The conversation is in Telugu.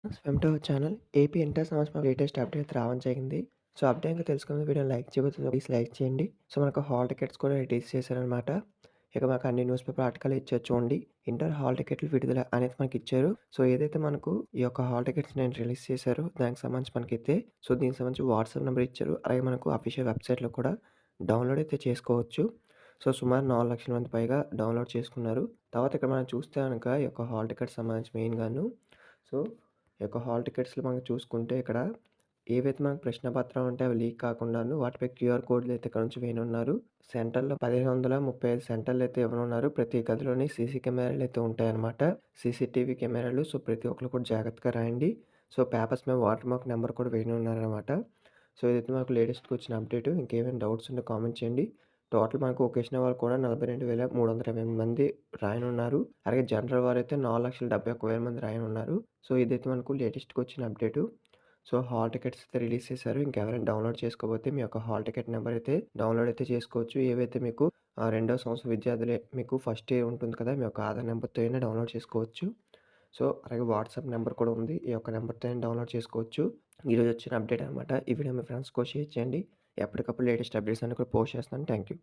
Welcome to our channel. AP inter సంవత్సరం లేటెస్ట్ అప్డేట్ రావడం జరిగింది. సో, అప్డేట్ తెలుసుకునే వీడియోని లైక్ చేయకపోతే ప్లీజ్ లైక్ చేయండి. సో, మనకు హాల్ టికెట్స్ కూడా రిలీజ్ చేశారనమాట. ఇక మాకు అన్ని న్యూస్ పేపర్ ఆర్టికల్ ఇచ్చారు చూడండి. ఇంటర్ హాల్ టికెట్లు విడుదల అనేది మనకిచ్చారు. సో, ఏదైతే మనకు ఈ యొక్క హాల్ టికెట్స్ నేను రిలీజ్ చేశారో దానికి సంబంధించి మనకైతే దీనికి సంబంధించి వాట్సాప్ నెంబర్ ఇచ్చారు. అలాగే మనకు అఫీషియల్ వెబ్‌సైట్‌లో కూడా డౌన్‌లోడ్ అయితే చేసుకోవచ్చు. సో, సుమారు 4,00,000 మంది పైగా డౌన్‌లోడ్ చేసుకున్నారు. తర్వాత ఇక్కడ మనం చూస్తే గనక ఈ యొక్క హాల్ టికెట్స్ సంబంధించి మెయిన్‌గాను సో ఈ యొక్క హాల్ టికెట్స్‌లో మనం చూసుకుంటే ఇక్కడ ఏవైతే మనకు ప్రశ్న పత్రం ఉంటే అవి లీక్ కాకుండాను వాటిపై క్యూఆర్ కోడ్‌లు అయితే ఇక్కడ నుంచి వేయనున్నారు. సెంటర్‌లో 1535 సెంటర్‌లు అయితే ఇవ్వనున్నారు. ప్రతి గదిలోని సీసీ కెమెరాలు అయితే ఉంటాయన్నమాట. సీసీటీవీ కెమెరాలు. సో, ప్రతి ఒక్కళ్ళు కూడా జాగ్రత్తగా రాయండి. సో, పేపర్స్ మీద వాటర్ మార్క్ నెంబర్ కూడా వేయనున్నారన్నమాట. సో, ఇదైతే మనకు లేటెస్ట్‌గా వచ్చిన అప్డేట్. ఇంకేమైనా డౌట్స్ ఉంటే కామెంట్ చేయండి. టోటల్ మనకు వొకేషనల్ వాళ్ళు కూడా 42,328 మంది రాయనున్నారు. అలాగే జనరల్ వారైతే 4,71,000 మంది రాయనున్నారు. సో, ఇదైతే మనకు లేటెస్ట్‌గా వచ్చిన అప్డేటు. సో, హాల్ టికెట్స్ అయితే రిలీజ్ చేశారు. ఇంకెవరైనా డౌన్‌లోడ్ చేసుకోకపోతే మీ యొక్క హాల్ టికెట్ నెంబర్ అయితే డౌన్‌లోడ్ అయితే చేసుకోవచ్చు. ఏవైతే మీకు రెండో సంవత్సరం విద్యార్థులే మీకు ఫస్ట్ ఇయర్ ఉంటుంది కదా! మీ యొక్క ఆధార్ నెంబర్‌తో అయినా డౌన్‌లోడ్ చేసుకోవచ్చు. సో, అలాగే వాట్సాప్ నెంబర్ కూడా ఉంది. ఈ యొక్క నెంబర్‌తో అయినా డౌన్‌లోడ్ చేసుకోవచ్చు. ఈరోజు వచ్చిన అప్డేట్ అనమాట. ఈ వీడియో మీ ఫ్రెండ్స్‌కో షేర్ చేయండి. ఎప్పటికప్పుడు లేటెస్ట్ అప్డేట్స్ అన్నీ కూడా పోస్ట్ చేస్తాను. Thank you.